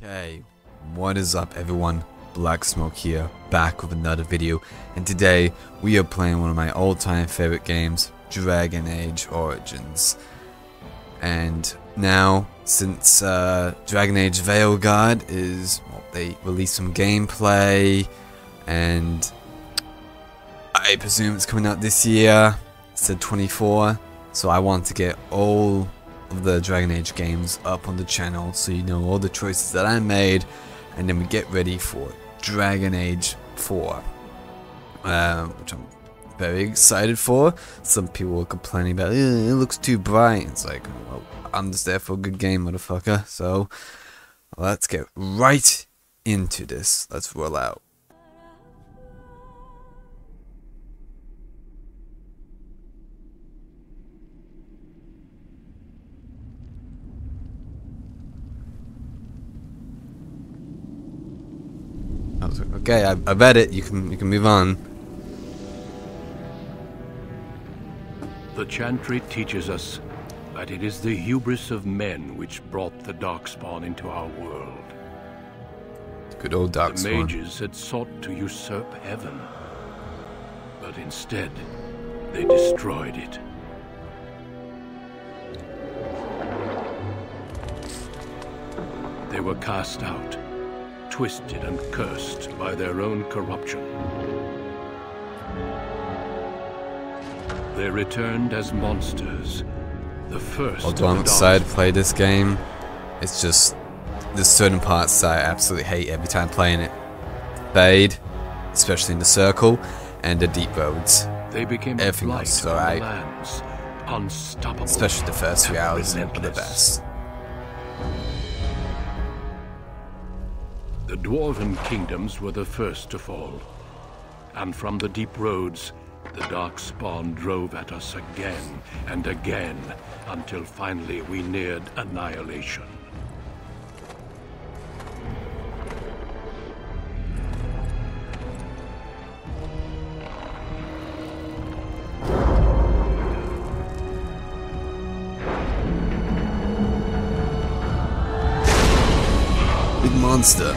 Okay, what is up everyone? Blacksmoke here, back with another video, and today we are playing one of my all-time favorite games, Dragon Age Origins. And now, since Dragon Age Veilguard is, well, they released some gameplay, and I presume it's coming out this year. It said 24, so I want to get all of the Dragon Age games up on the channel so you know all the choices that I made, and then we get ready for Dragon Age 4, which I'm very excited for. Some people were complaining about it looks too bright. It's like, well, I'm just there for a good game, motherfucker. So let's get right into this. Let's roll out. Okay, I read it. You can move on. The chantry teaches us that it is the hubris of men which brought the Darkspawn into our world. Good old Darkspawn. The mages had sought to usurp heaven, but instead they destroyed it. They were cast out, twisted and cursed by their own corruption. They returned as monsters, the first Although I'm excited to play this game, it's just there's certain parts that I absolutely hate every time playing it. Fade, especially in the circle, and the deep roads. They became everything else is alright, unstoppable, especially the first 3 hours are the best. The dwarven kingdoms were the first to fall, and from the deep roads, the Darkspawn drove at us again and again, until finally we neared annihilation. Big monster.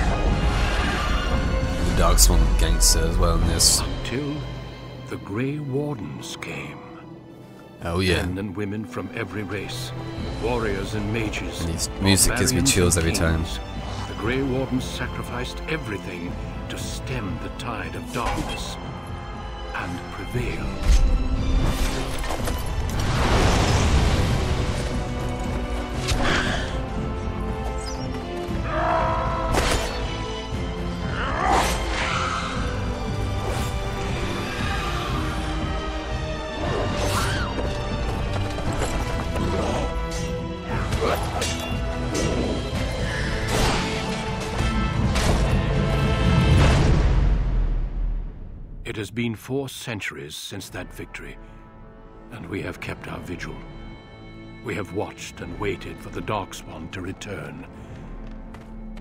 The Darkspawn gangster as well in this. Until the Grey Wardens came. Oh yeah. Men and women from every race, warriors and mages. And this music gives me chills every time. The Grey Wardens sacrificed everything to stem the tide of darkness and prevail. It has been 4 centuries since that victory, and we have kept our vigil. We have watched and waited for the Darkspawn to return.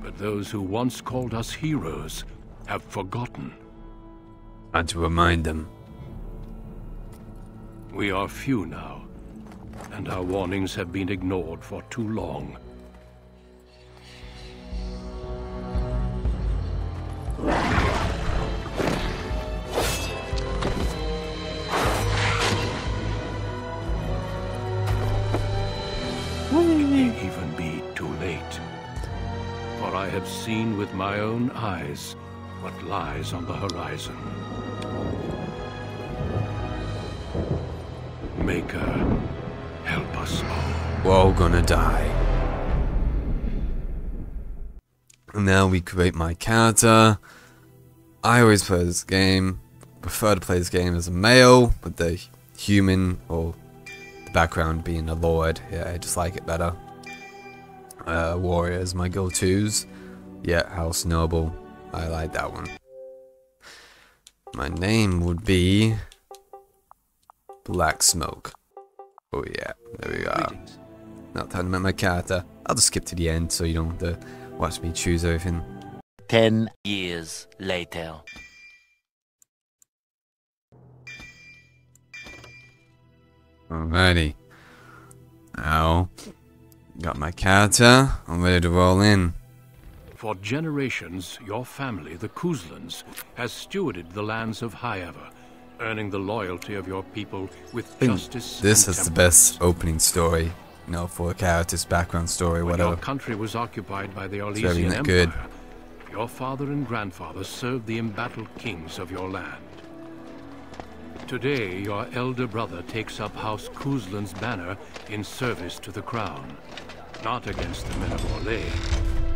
But those who once called us heroes have forgotten. And to remind them. We are few now, and our warnings have been ignored for too long. It may even be too late, for I have seen with my own eyes what lies on the horizon. Maker, help us all. We're all gonna die. And now we create my character. I always play this game, prefer to play this game as a male, with the human or background being a lord. Yeah, I just like it better. Warrior is my go-tos. Yeah, House Noble. I like that one. My name would be Blacksmoke. Oh yeah, there we are. Not time to make my character. I'll just skip to the end so you don't have to watch me choose everything. 10 years later. Alrighty. Now, got my character. I'm ready to roll in. For generations, your family, the Couslands, has stewarded the lands of Highever, earning the loyalty of your people with justice This and is the temperance. best opening story, you know, for a character's background story, When whatever. your country was occupied by the very Orlesian Empire, good. your father and grandfather served the embattled kings of your land. Today, your elder brother takes up House Cousland's banner in service to the crown, not against the men of Orlais,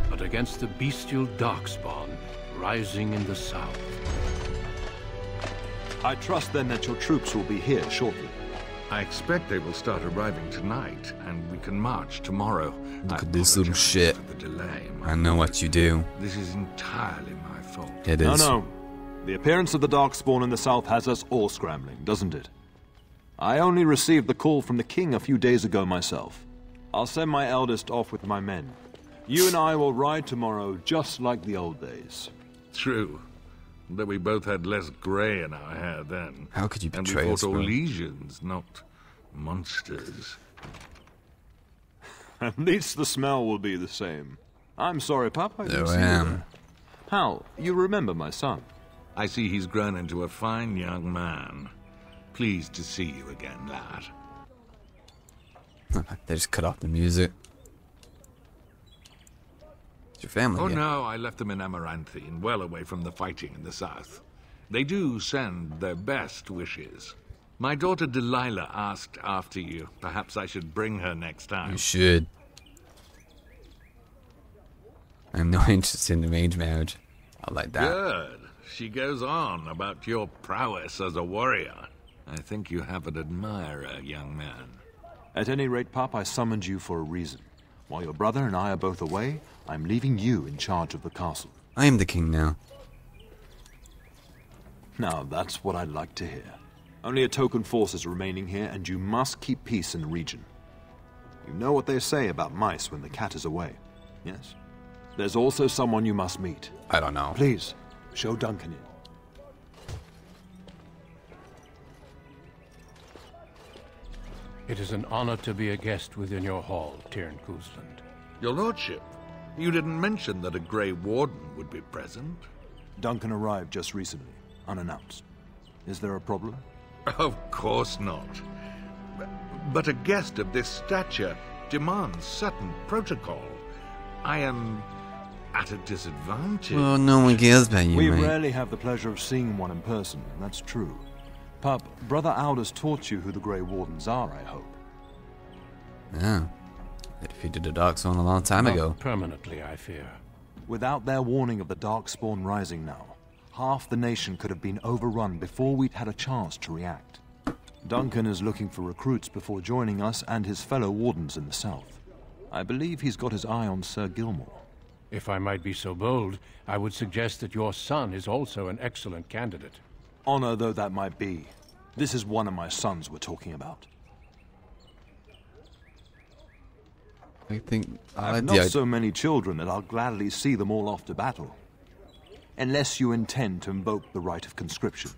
but against the bestial darkspawn rising in the south. I trust then that your troops will be here shortly. I expect they will start arriving tonight, and we can march tomorrow. Look at this little shit. For the delay. I know what you do. This is entirely my fault. It is. No. The appearance of the Darkspawn in the south has us all scrambling, doesn't it? I only received the call from the king a few days ago myself. I'll send my eldest off with my men. You and I will ride tomorrow just like the old days. True. That we both had less grey in our hair then. How could you And we betray us, fought bro? Orlesians, not monsters. At least the smell will be the same. I'm sorry, Papa. I didn't There see I you am. there. Hal, you remember my son? I see he's grown into a fine young man. Pleased to see you again, lad. They just cut off the music. It's your family. Oh yeah. no, I left them in Amaranthine, well away from the fighting in the south. They do send their best wishes. My daughter Delilah asked after you. Perhaps I should bring her next time. You should. I have no interest in arranged marriage. I like that. Good. She goes on about your prowess as a warrior. I think you have an admirer, young man. At any rate, Pop, I summoned you for a reason. While your brother and I are both away, I'm leaving you in charge of the castle. I am the king now. Now, that's what I'd like to hear. Only a token force is remaining here, and you must keep peace in the region. You know what they say about mice when the cat is away, yes? There's also someone you must meet. I don't know. Please, show Duncan in. It is an honor to be a guest within your hall, Tyrn Cousland. Your lordship, you didn't mention that a Grey Warden would be present. Duncan arrived just recently, unannounced. Is there a problem? Of course not. But a guest of this stature demands certain protocol. I am at a disadvantage. Well, no one cares about you, We mate. rarely have the pleasure of seeing one in person, that's true. Pup, Brother Aldous taught you who the Grey Wardens are, I hope. Yeah. They defeated the Darkspawn a long time Not ago. permanently, I fear. Without their warning of the Darkspawn rising now, half the nation could have been overrun before we'd had a chance to react. Duncan is looking for recruits before joining us and his fellow wardens in the south. I believe he's got his eye on Sir Gilmore. If I might be so bold, I would suggest that your son is also an excellent candidate. Honor though that might be, this is one of my sons we're talking about. I think I I've like not the idea. so many children that I'll gladly see them all off to battle. Unless you intend to invoke the right of conscription.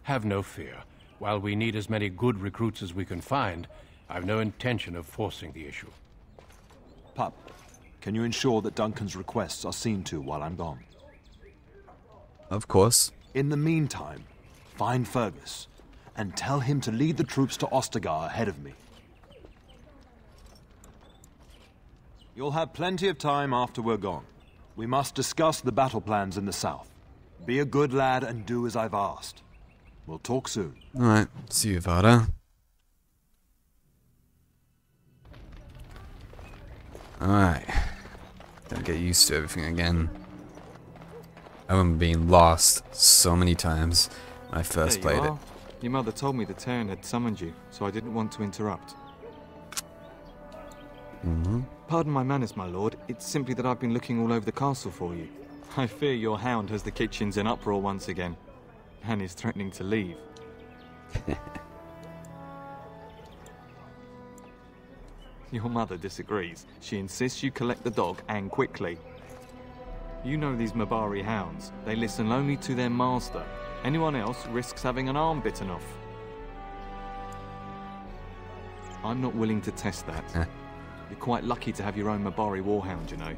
Have no fear. While we need as many good recruits as we can find, I've no intention of forcing the issue. Pup, can you ensure that Duncan's requests are seen to while I'm gone? Of course. In the meantime, find Fergus and tell him to lead the troops to Ostagar ahead of me. You'll have plenty of time after we're gone. We must discuss the battle plans in the south. Be a good lad and do as I've asked. We'll talk soon. Alright, see you, Vada. Alright. Gotta get used to everything again. I remember being lost so many times when I first There you played it. are. Your mother told me the Terran had summoned you, so I didn't want to interrupt. Pardon my manners, my lord. It's simply that I've been looking all over the castle for you. I fear your hound has the kitchens in uproar once again, and is threatening to leave. Your mother disagrees. She insists you collect the dog, and quickly. You know these Mabari hounds. They listen only to their master. Anyone else risks having an arm bitten off. I'm not willing to test that. You're quite lucky to have your own Mabari warhound, you know.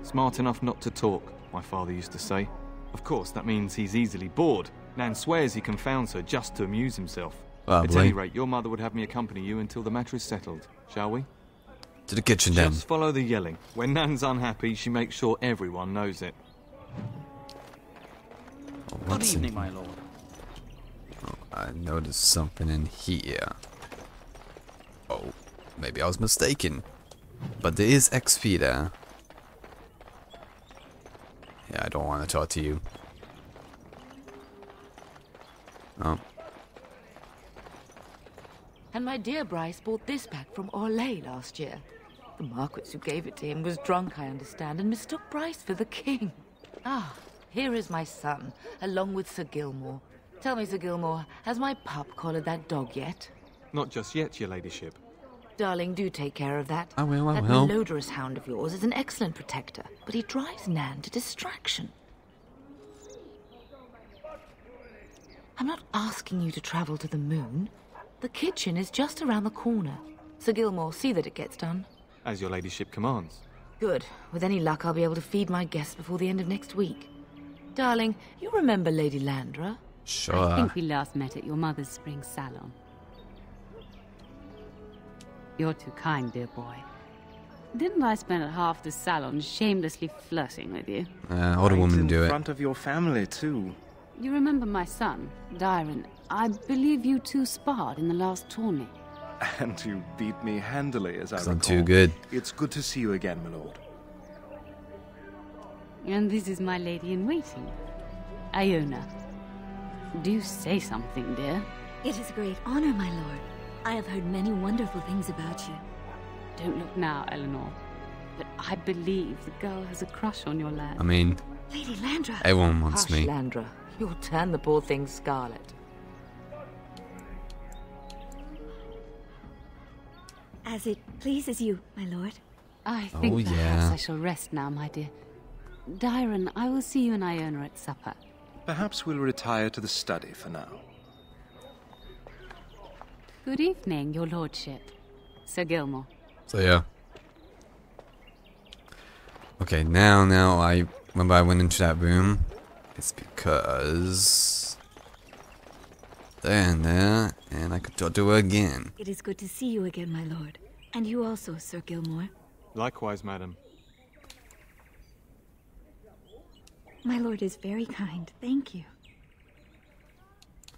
Smart enough not to talk, my father used to say. Of course, that means he's easily bored. Nan swears he confounds her just to amuse himself. At any rate, your mother would have me accompany you until the matter is settled, shall we? To the kitchen then. Just follow the yelling. When Nan's unhappy, she makes sure everyone knows it. Oh, Good evening, my lord. Oh, I noticed something in here. Oh, maybe I was mistaken. But there is XP there. Yeah, I don't want to talk to you. Oh. And my dear Bryce bought this back from Orlais last year. The Marquis who gave it to him was drunk, I understand, and mistook Bryce for the king. Ah, here is my son, along with Sir Gilmore. Tell me, Sir Gilmore, has my pup collared that dog yet? Not just yet, your ladyship. Darling, do take care of that. I will, I that will. That malodorous hound of yours is an excellent protector, but he drives Nan to distraction. I'm not asking you to travel to the moon. The kitchen is just around the corner. Sir Gilmore, see that it gets done. As your ladyship commands. Good. With any luck, I'll be able to feed my guests before the end of next week. Darling, you remember Lady Landra? Sure. I think we last met at your mother's spring salon. You're too kind, dear boy. Didn't I spend half the salon shamelessly flirting with you? Older women do in it. front of your family, too. You remember my son, Dyron? I believe you two sparred in the last tourney. And you beat me handily, as I recall. I'm too good. It's good to see you again, my lord. And this is my lady-in-waiting, Iona. Do say something, dear. It is a great honor, my lord. I have heard many wonderful things about you. Don't look now, Eleanor. But I believe the girl has a crush on your lad. I mean, Lady Landra. everyone wants Hush, me. Landra. You'll turn the poor thing scarlet. As it pleases you, my lord. I think Oh, perhaps yeah. I shall rest now, my dear. Dyron, I will see you and Iona at supper. Perhaps we'll retire to the study for now. Good evening, your lordship. Sir Gilmore. So yeah. Okay, now I remember I went into that room. It's because there and there, and I could do it again. It is good to see you again, my lord. And you also, Sir Gilmore. Likewise, madam. My lord is very kind. Thank you.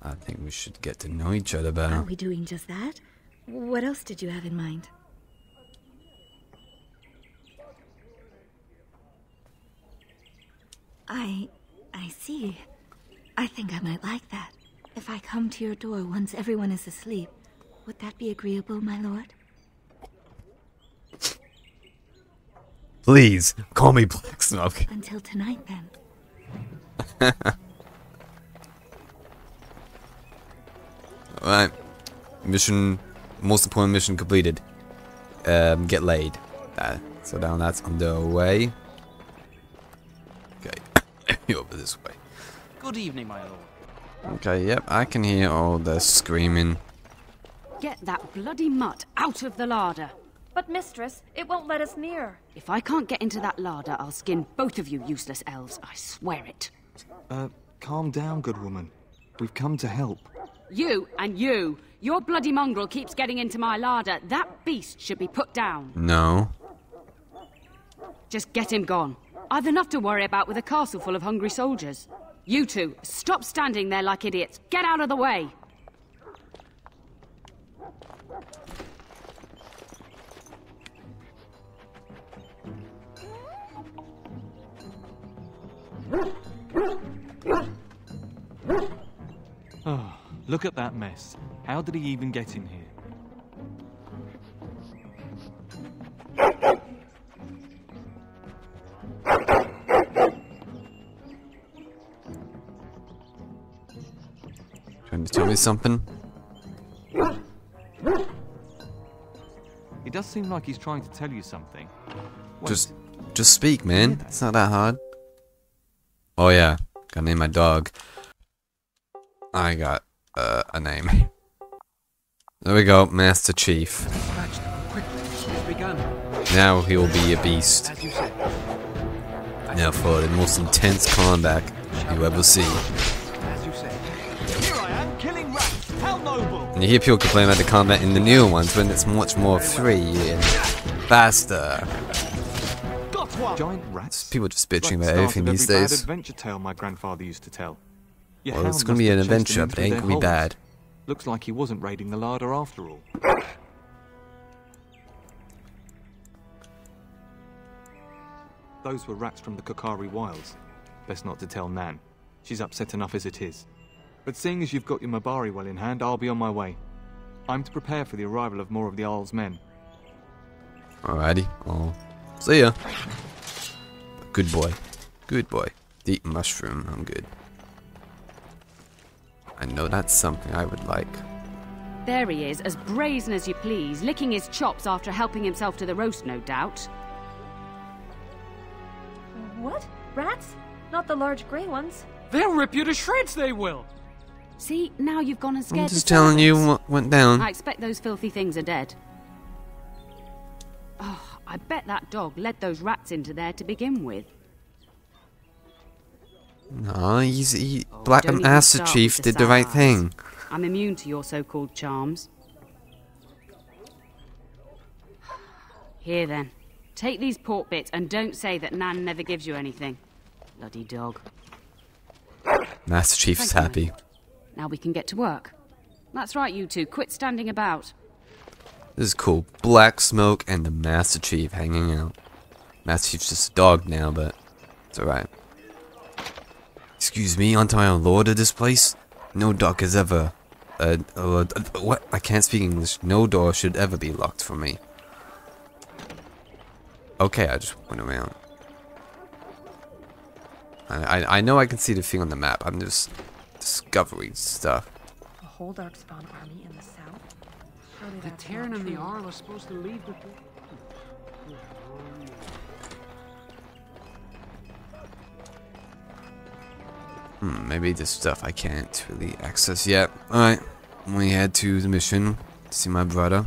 I think we should get to know each other Are better. we doing just that? What else did you have in mind? I see. I think I might like that. If I come to your door once everyone is asleep, would that be agreeable, my lord? Please, call me Blacksmoke. Until tonight, then. Alright. Mission, most important mission completed. Get laid. So now that's underway. Okay. Over this way. Good evening, my lord. Okay, yep, I can hear all the screaming. Get that bloody mutt out of the larder. But, mistress, it won't let us near. If I can't get into that larder, I'll skin both of you useless elves. I swear it. Calm down, good woman. We've come to help. You and you. Your bloody mongrel keeps getting into my larder. That beast should be put down. No. Just get him gone. I've enough to worry about with a castle full of hungry soldiers. You two, stop standing there like idiots. Get out of the way. Oh, look at that mess. How did he even get in here? Trying to tell me something? It does seem like he's trying to tell you something. Wait, Just speak, man. It's not that hard. Oh yeah, gotta name my dog. I got a name. There we go, Master Chief. Dispatch them quickly. It's begun. Now he will be a beast. As you said. Now for the most intense combat you ever see. As you say, here I am, killing rats. How noble! And you hear people complain about the combat in the newer ones when it's much more free and faster. Got one. Giant rats. People just bitching Like about everything the these start of every days. bad adventure tale my grandfather used to tell. Your Well, it's hound gonna be must an have chased adventure, him but it through ain't their gonna be holes. bad. Looks like he wasn't raiding the larder after all. Those were rats from the Kokari Wilds. Best not to tell Nan. She's upset enough as it is. But seeing as you've got your Mabari well in hand, I'll be on my way. I'm to prepare for the arrival of more of the Jarl's men. Alrighty, I'll see ya. Good boy. Good boy. Eat mushroom, I'm good. I know that's something I would like. There he is, as brazen as you please, licking his chops after helping himself to the roast, no doubt. What? Rats? Not the large grey ones. They'll rip you to shreds, they will! See, now you've gone and scared I'm the just telling you servants. what went down. I expect those filthy things are dead. Oh, I bet that dog led those rats into there to begin with. No, he Oh, Black don't even Master start Chief with the did the right sad thing. I'm immune to your so-called charms. Here then, take these pork bits and don't say that Nan never gives you anything. Bloody dog. Master Chief is Thank you, happy. my lord. Now we can get to work. That's right, you two. Quit standing about. This is cool. Blacksmoke and the Master Chief hanging out. Master Chief's just a dog now, but it's alright. Excuse me, aren't I a lord of this place? No dog has ever... what? I can't speak English. No door should ever be locked for me. Okay, I just went around. I know I can see the thing on the map. I'm just discovering stuff. A whole Darkspawn army in the south? Surely The that's Terran not and the true. Jarl are supposed to leave before... Maybe this stuff I can't really access yet. Alright, we head to the mission to see my brother.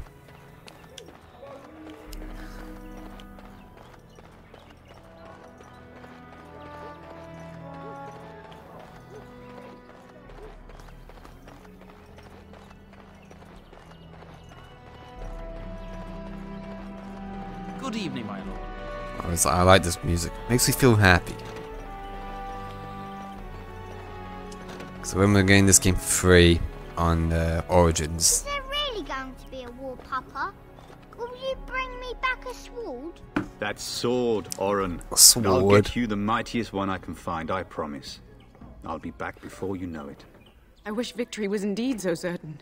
Good evening, my lord. I like this music. Makes me feel happy. So when we're getting this game for free on Origins. Is there really going to be a war, Papa? Will you bring me back a sword? That sword, Oren. A sword? I'll get you the mightiest one I can find, I promise. I'll be back before you know it. I wish victory was indeed so certain.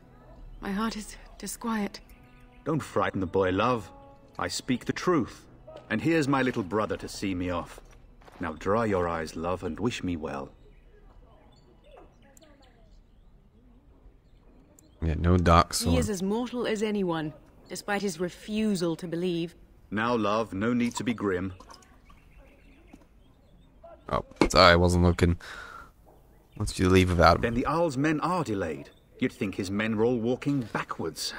My heart is disquiet. Don't frighten the boy, love. I speak the truth. And here's my little brother to see me off. Now dry your eyes, love, and wish me well. Yeah, no dark sword. He is as mortal as anyone, despite his refusal to believe. Now, love, no need to be grim. Oh, sorry, I wasn't looking. Once you leave without him. Then the Jarl's men are delayed. You'd think his men were all walking backwards.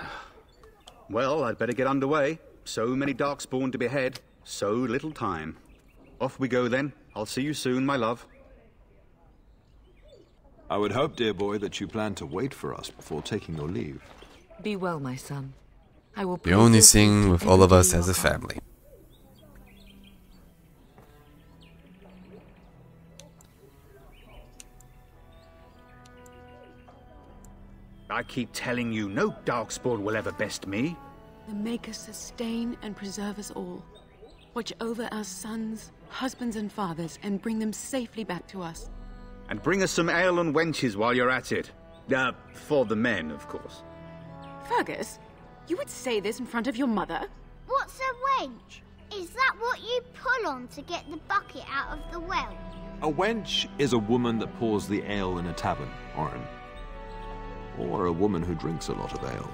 Well, I'd better get underway. So many Darkspawn to behead, so little time. Off we go then. I'll see you soon, my love. I would hope, dear boy, that you plan to wait for us before taking your leave. Be well, my son. I will The only praise thing you with every all of day us you as are a gone. family. I keep telling you, no Darkspawn will ever best me. The Maker sustain and preserve us all. Watch over our sons, husbands and fathers, and bring them safely back to us. And bring us some ale and wenches while you're at it. For the men, of course. Fergus, you would say this in front of your mother? What's a wench? Is that what you pull on to get the bucket out of the well? A wench is a woman that pours the ale in a tavern, Oren. Or a woman who drinks a lot of ale.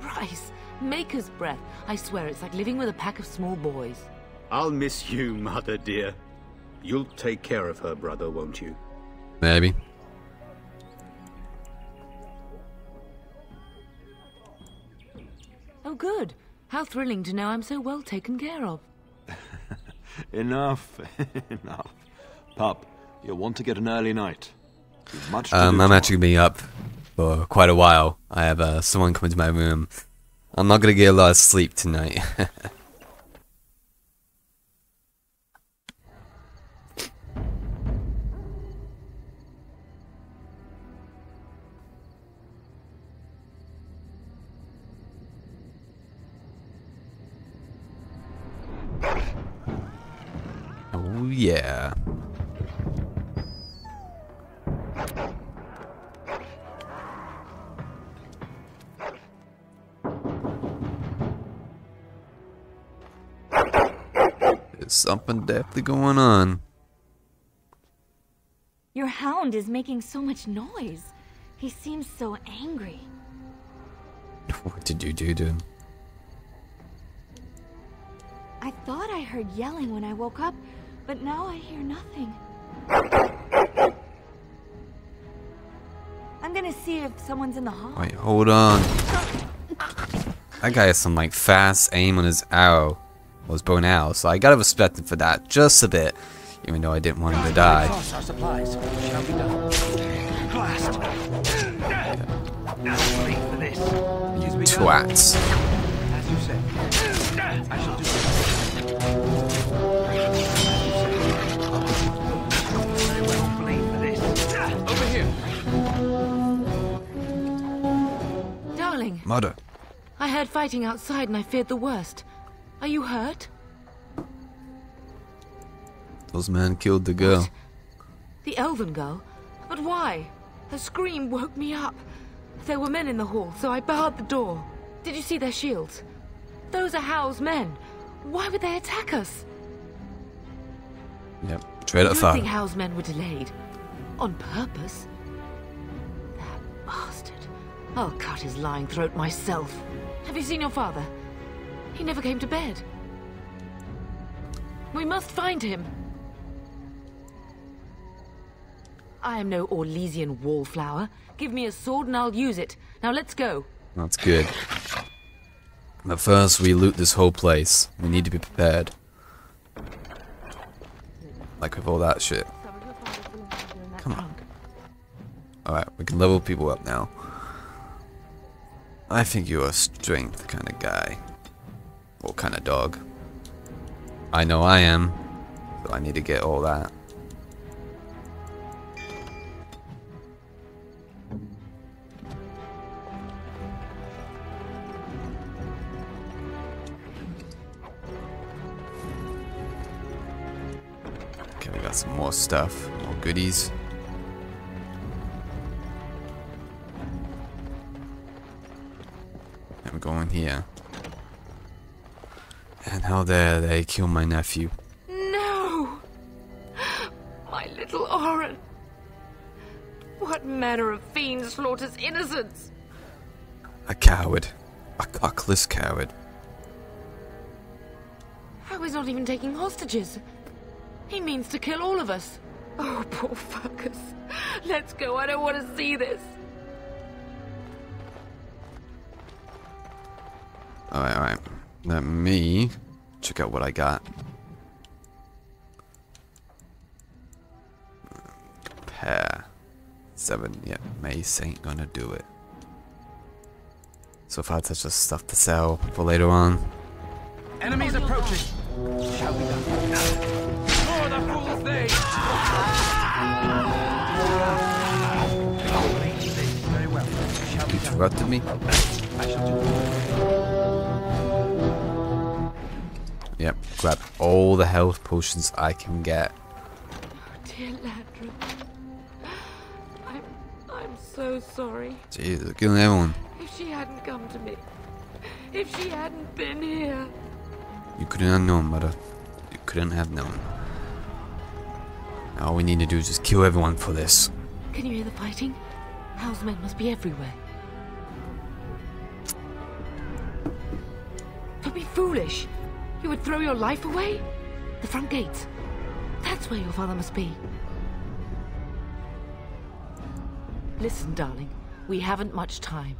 Bryce, Maker's breath. I swear it's like living with a pack of small boys. I'll miss you, mother dear. You'll take care of her, brother, won't you? Maybe. Oh, good. How thrilling to know I'm so well taken care of. Enough, enough. Pup, you'll want to get an early night. Much to I'm do actually gonna be up for quite a while. I have someone coming to my room. I'm not gonna get a lot of sleep tonight. Oh yeah. There's something definitely going on. Your hound is making so much noise. He seems so angry. What did you do to him? I thought I heard yelling when I woke up, but now I hear nothing. I'm gonna see if someone's in the hall. Wait, hold on. That guy has some like fast aim on his arrow. Well, his bow and arrow, so I gotta respect him for that just a bit, even though I didn't want him to die. Our supplies shall be done. Blast! Wait for this. You twats. As you said. I shall do it. Very well, blade for this. Over here. Darling. Mother. I heard fighting outside and I feared the worst. Are you hurt? Those men killed the girl. What? The elven girl? But why? Her scream woke me up. There were men in the hall, so I barred the door. Did you see their shields? Those are Hal's men. Why would they attack us? Yep, straight up I fire. think Hal's men were delayed. On purpose. That bastard. I'll cut his lying throat myself. Have you seen your father? He never came to bed. We must find him. I am no Orlesian wallflower. Give me a sword and I'll use it. Now let's go. That's good. But first, we loot this whole place. We need to be prepared. Like with all that shit. Come on. Alright, we can level people up now. I think you're a strength kind of guy. Or kind of dog. I know I am. So I need to get all that. Okay, we got some more stuff. More goodies. And we're going here. And how dare they kill my nephew? No! My little Oren. What manner of fiend slaughters innocents? A coward. A cockless coward. How he's not even taking hostages. He means to kill all of us. Oh, poor fuckers. Let's go, I don't want to see this. Alright, alright. Let me check out what I got. Pair. 7, yeah, mace ain't gonna do it. So far, that's just stuff to sell for later on. Enemies approaching. Shall be done. For the fools they. Very well. Shall be You interrupted me? I shall do. Yep, grab all the health potions I can get. Dear Landrum. I'm so sorry. Jesus, killing everyone. If she hadn't come to me. If she hadn't been here. You couldn't have known, mother. You couldn't have known. All we need to do is just kill everyone for this. Can you hear the fighting? Hal's men must be everywhere. Don't be foolish. You would throw your life away? The front gates. That's where your father must be. Listen, darling. We haven't much time.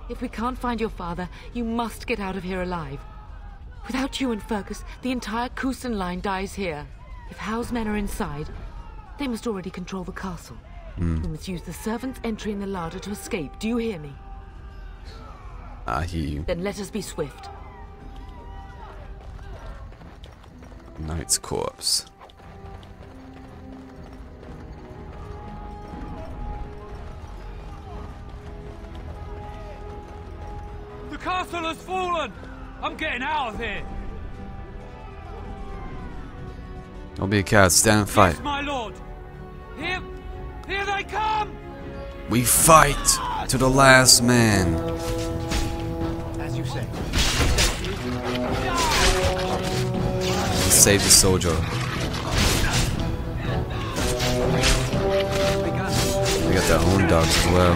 If we can't find your father, you must get out of here alive. Without you and Fergus, the entire Cousland line dies here. If Hal's men are inside, They must already control the castle. We must use the servants' entry in the larder to escape. Do you hear me? I hear you. Then let us be swift. Knight's corpse. The castle has fallen! I'm getting out of here! Don't be a coward, stand and fight. Yes, my lord! Here they come! We fight to the last man. As you say. Save the soldier. We got their own dogs as well.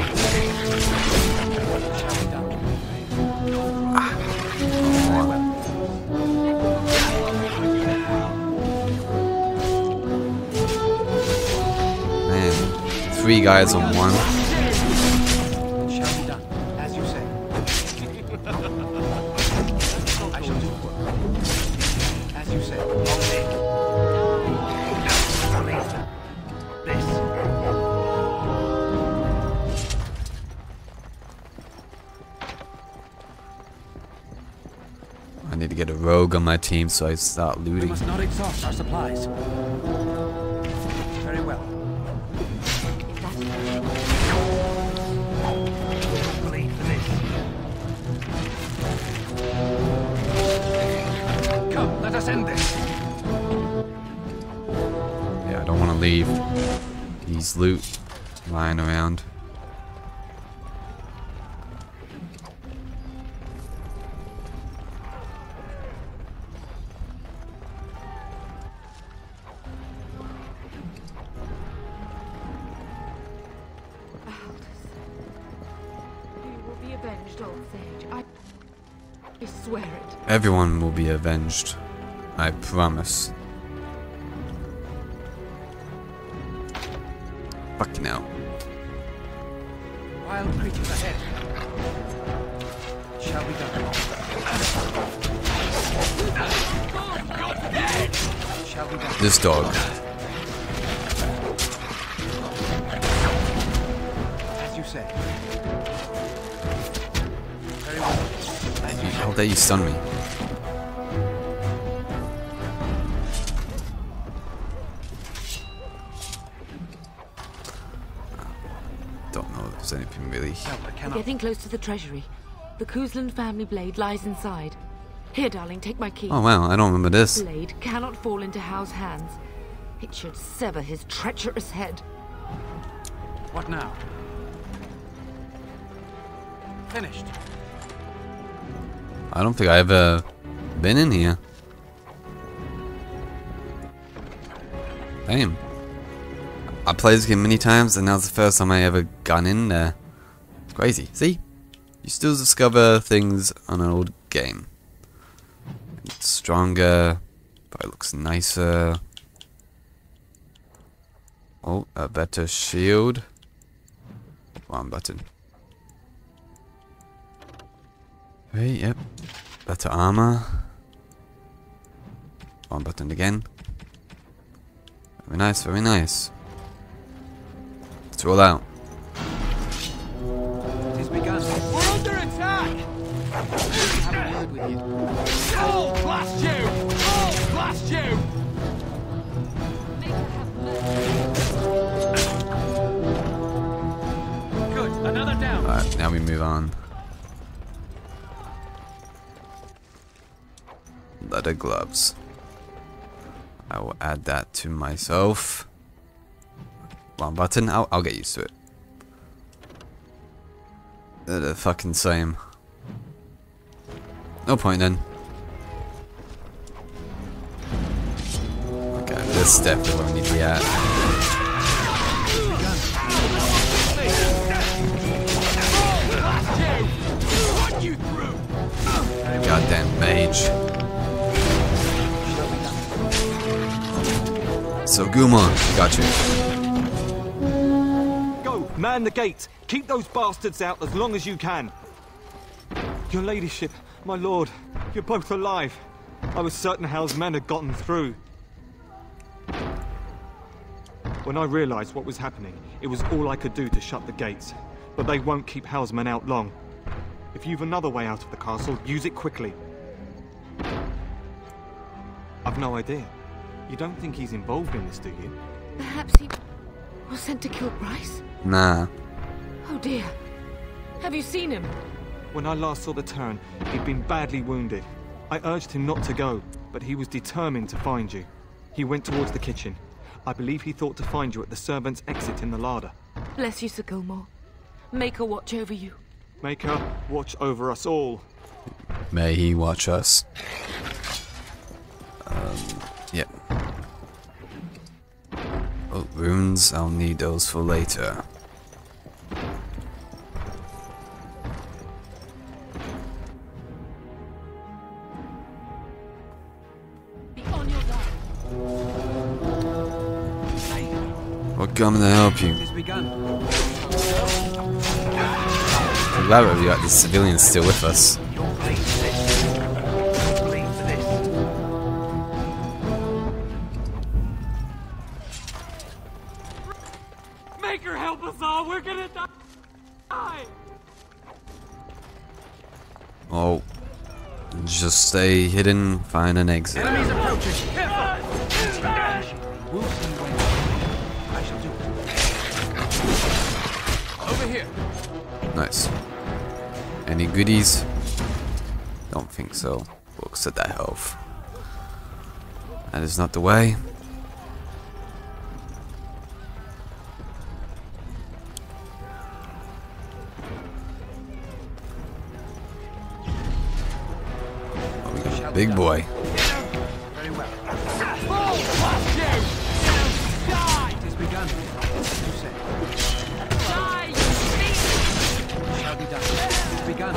Man, 3 guys on one. Shall be done, as you say. I shall do work. As you say. This. I need to get a rogue on my team so I start We looting. must not exhaust our supplies. Very well. Bleed for this. Come, let us end this. Yeah, I don't want to leave these loot lying around. I swear it. Everyone will be avenged. I promise. Fucking hell. Wild creatures ahead. Shall we go? Shall we go? This dog. As you say. Very well. How dare you stun me? Don't know if there's anything really. We're getting close to the treasury. The Cousland family blade lies inside. Here, darling, take my key. Oh wow, I don't remember this. The blade cannot fall into Howe's hands. It should sever his treacherous head. What now? Finished. I don't think I ever been in here. Damn. I played this game many times and now's the first time I ever gone in there. It's crazy. See? You still discover things on an old game. It's stronger, but it looks nicer. Oh, a better shield. Wrong button. Wait, yep. Better armor. Wrong button again. Very nice, very nice. Let's roll out. It is begun. We're under attack! Have a word with you. Oh, blast you! Oh, blast you! Good, another down. Alright, now we move on. Leather gloves. I will add that to myself. Wrong button. I'll get used to it. They're the fucking same. No point then. Okay, this is definitely where we need to be at. Goddamn mage. So Guma, got you. Go, man the gate. Keep those bastards out as long as you can. Your ladyship, my lord, you're both alive. I was certain Hal's men had gotten through. When I realized what was happening, it was all I could do to shut the gates. But they won't keep Housemen out long. If you've another way out of the castle, use it quickly. I've no idea. You don't think he's involved in this, do you? Perhaps he was sent to kill Bryce? Nah. Oh dear. Have you seen him? When I last saw the Turn, he'd been badly wounded. I urged him not to go, but he was determined to find you. He went towards the kitchen. I believe he thought to find you at the servants' exit in the larder. Bless you, Sir Gilmore. Make her watch over you. Make her watch over us all. May he watch us. Yep. Oh, runes. I'll need those for later. We're coming to help you. I'm glad that we got these civilians still with us. Make her help us all. We're gonna die. Oh, just stay hidden, find an exit. Enemies approaching. We'll see when I shall do it. Over here. Nice. Any goodies? Don't think so. Books at that health. That is not the way. Oh, we got a big boy. Very well. It has begun. You say. Shall be done. It has begun.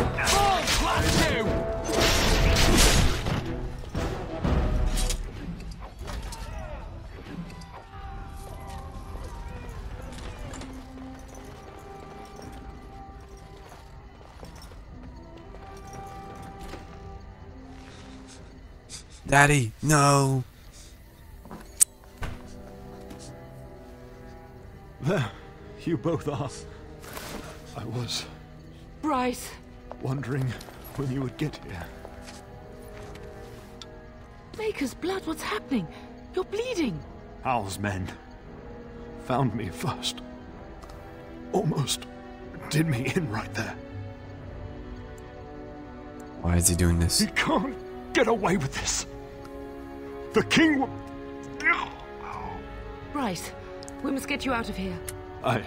Daddy, no. There, you both are. I was Bryce. wondering when you would get here. Maker's blood, what's happening? You're bleeding. Hal's men found me first. Almost did me in right there. Why is he doing this? He can't get away with this. The king will... Bryce, we must get you out of here. I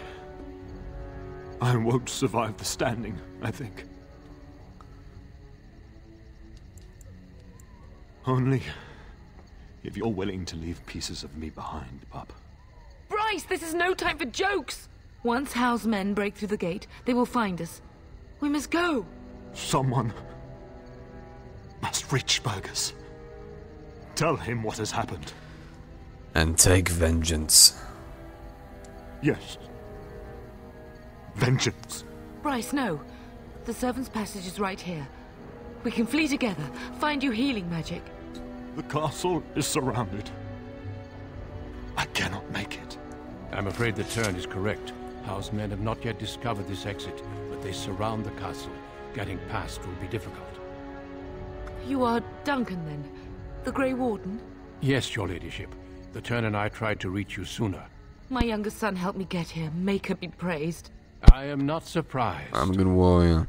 won't survive the standing, I think. Only if you're willing to leave pieces of me behind, pup. Bryce, this is no time for jokes! Once Howe's men break through the gate, they will find us. We must go. Someone must reach Burgess. Tell him what has happened. And take vengeance. Yes. Vengeance. Bryce, no. The servants' passage is right here. We can flee together, find you healing magic. The castle is surrounded. I cannot make it. I'm afraid the Turn is correct. Howe's men have not yet discovered this exit, but they surround the castle. Getting past will be difficult. You are Duncan, then? The Grey Warden? Yes, your ladyship. The Turn and I tried to reach you sooner. My youngest son helped me get here. Maker be praised. I am not surprised. I'm a good warrior.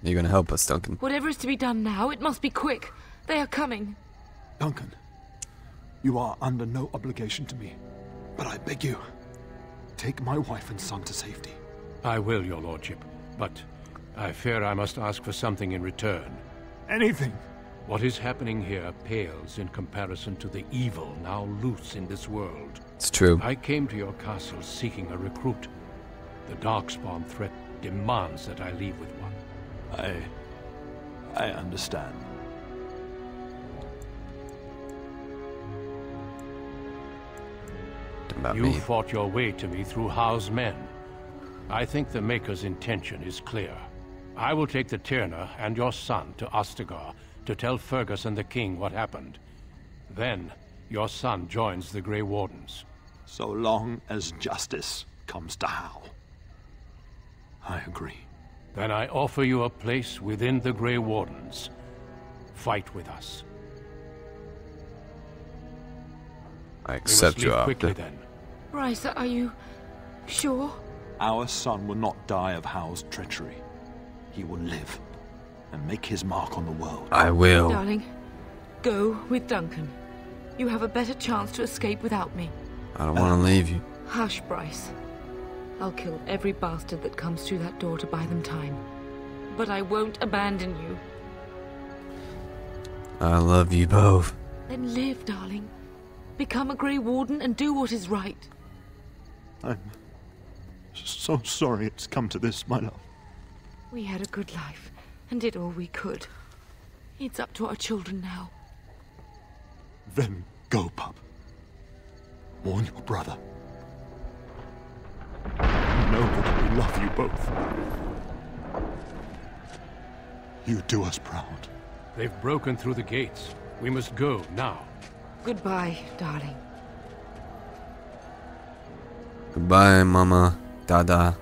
You're gonna help us, Duncan. Whatever is to be done now, it must be quick. They are coming. Duncan, you are under no obligation to me, but I beg you, take my wife and son to safety. I will, your lordship, but I fear I must ask for something in return. Anything. What is happening here pales in comparison to the evil now loose in this world. It's true. I came to your castle seeking a recruit. The Darkspawn threat demands that I leave with one. I understand. You fought your way to me through Howe's men. I think the Maker's intention is clear. I will take the Tyrna and your son to Ostagar to tell Fergus and the king what happened. Then, your son joins the Grey Wardens. So long as justice comes to Hal. I agree. Then I offer you a place within the Grey Wardens. Fight with us. I accept your quickly offer. then. Bryce, are you sure? Our son will not die of Hal's treachery. He will live and make his mark on the world. I will. Darling, go with Duncan. You have a better chance to escape without me. I don't want to leave you. Hush, Bryce. I'll kill every bastard that comes through that door to buy them time. But I won't abandon you. I love you both. Then live, darling. Become a Grey Warden and do what is right. I'm so sorry it's come to this, my love. We had a good life and did all we could. It's up to our children now. Then go, pup. Warn your brother. Know that we love you both. You do us proud. They've broken through the gates. We must go now. Goodbye, darling. Goodbye, Mama. Dada.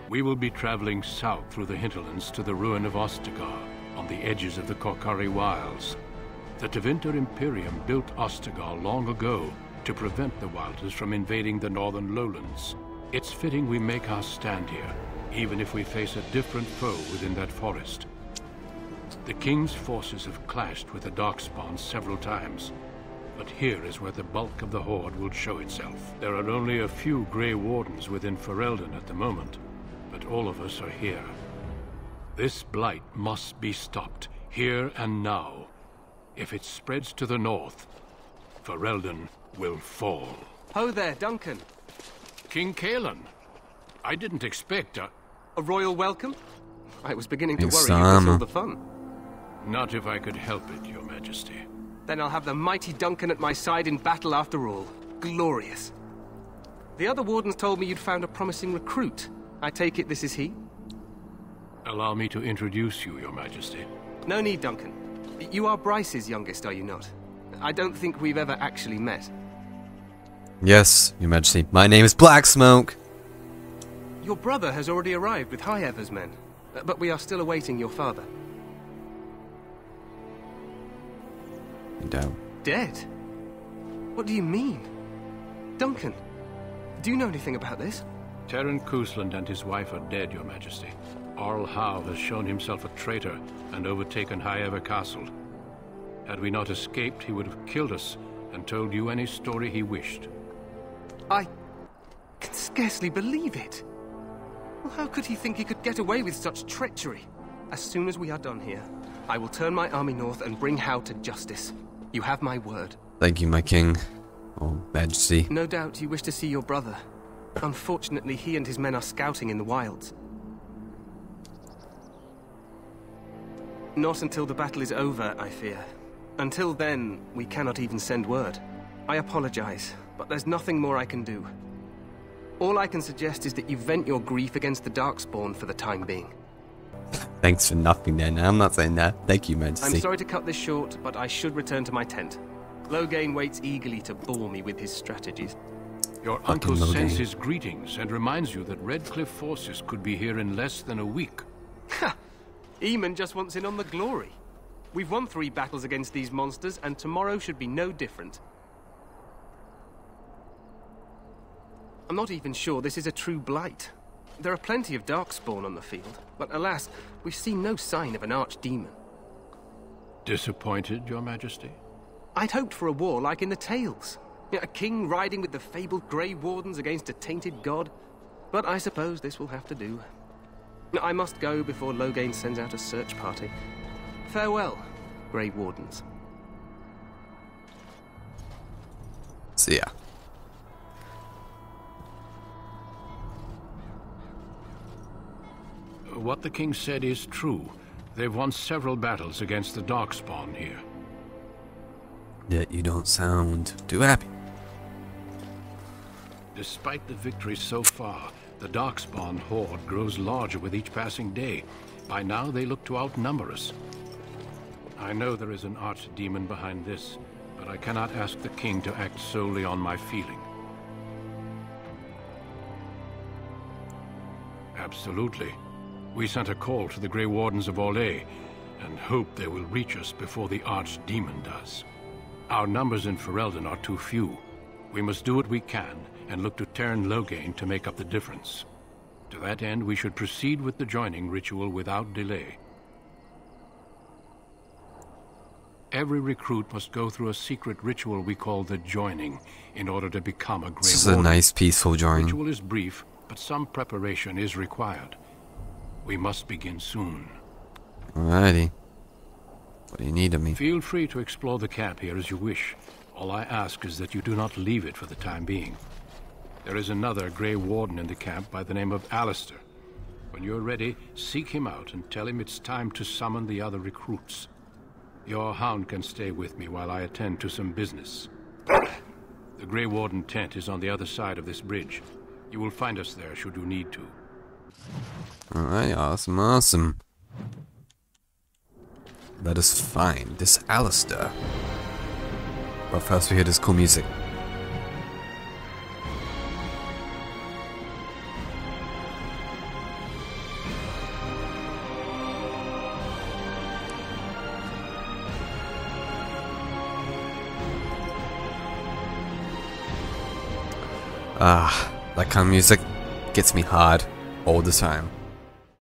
We will be traveling south through the hinterlands to the ruin of Ostagar, on the edges of the Korkari Wilds. The Tevinter Imperium built Ostagar long ago to prevent the Wilders from invading the northern lowlands. It's fitting we make our stand here, even if we face a different foe within that forest. The King's forces have clashed with the Darkspawn several times, but here is where the bulk of the Horde will show itself. There are only a few Grey Wardens within Ferelden at the moment, but all of us are here. This blight must be stopped, here and now. If it spreads to the north, Ferelden will fall. Ho there, Duncan. King Cousland. I didn't expect a royal welcome? I was beginning to Thanks, worry you missed Sam. all the fun. Not if I could help it, Your Majesty. Then I'll have the mighty Duncan at my side in battle after all. Glorious. The other wardens told me you'd found a promising recruit. I take it this is he? Allow me to introduce you, Your Majesty. No need, Duncan. You are Bryce's youngest, are you not? I don't think we've ever actually met. Yes, Your Majesty. My name is Blacksmoke. Your brother has already arrived with High Ever's men, but we are still awaiting your father. Down. Dead? What do you mean? Duncan, do you know anything about this? Terran Cousland and his wife are dead, Your Majesty. Arl Howe has shown himself a traitor and overtaken High Ever Castle. Had we not escaped, he would have killed us and told you any story he wished. I can scarcely believe it. Well, how could he think he could get away with such treachery? As soon as we are done here, I will turn my army north and bring Howe to justice. You have my word. Thank you, my king. Oh, Majesty. No doubt you wish to see your brother. Unfortunately, he and his men are scouting in the wilds. Not until the battle is over, I fear. Until then, we cannot even send word. I apologize, but there's nothing more I can do. All I can suggest is that you vent your grief against the Darkspawn for the time being. Thanks for nothing then. I'm not saying that. Thank you, Majesty. I'm sorry to cut this short, but I should return to my tent. Loghain waits eagerly to bore me with his strategies. Your uncle sends his greetings and reminds you that Redcliffe forces could be here in less than a week. Ha! Eamon just wants in on the glory. We've won 3 battles against these monsters, and tomorrow should be no different. I'm not even sure this is a true blight. There are plenty of Darkspawn on the field, but alas, we've seen no sign of an archdemon. Disappointed, Your Majesty? I'd hoped for a war like in the tales. A king riding with the fabled Grey Wardens against a tainted god. But I suppose this will have to do. I must go before Loghain sends out a search party. Farewell, Grey Wardens. See ya. What the king said is true. They've won several battles against the Darkspawn here. Yet you don't sound too happy. Despite the victories so far, the Darkspawn horde grows larger with each passing day. By now, they look to outnumber us. I know there is an archdemon behind this, but I cannot ask the king to act solely on my feeling. Absolutely. We sent a call to the Grey Wardens of Orlais, and hope they will reach us before the Archdemon does. Our numbers in Ferelden are too few. We must do what we can, and look to Teyrn Loghain to make up the difference. To that end, we should proceed with the joining ritual without delay. Every recruit must go through a secret ritual we call the joining in order to become a Grey Warden. This is a nice, peaceful joining. The ritual is brief, but some preparation is required. We must begin soon. Alrighty. What do you need of me? Feel free to explore the camp here as you wish. All I ask is that you do not leave it for the time being. There is another Grey Warden in the camp by the name of Alistair. When you're ready, seek him out and tell him it's time to summon the other recruits. Your hound can stay with me while I attend to some business. The Grey Warden tent is on the other side of this bridge. You will find us there should you need to. Alright, awesome. Let us find this Alistair. But first we hear this cool music. That kind of music gets me hard all the time.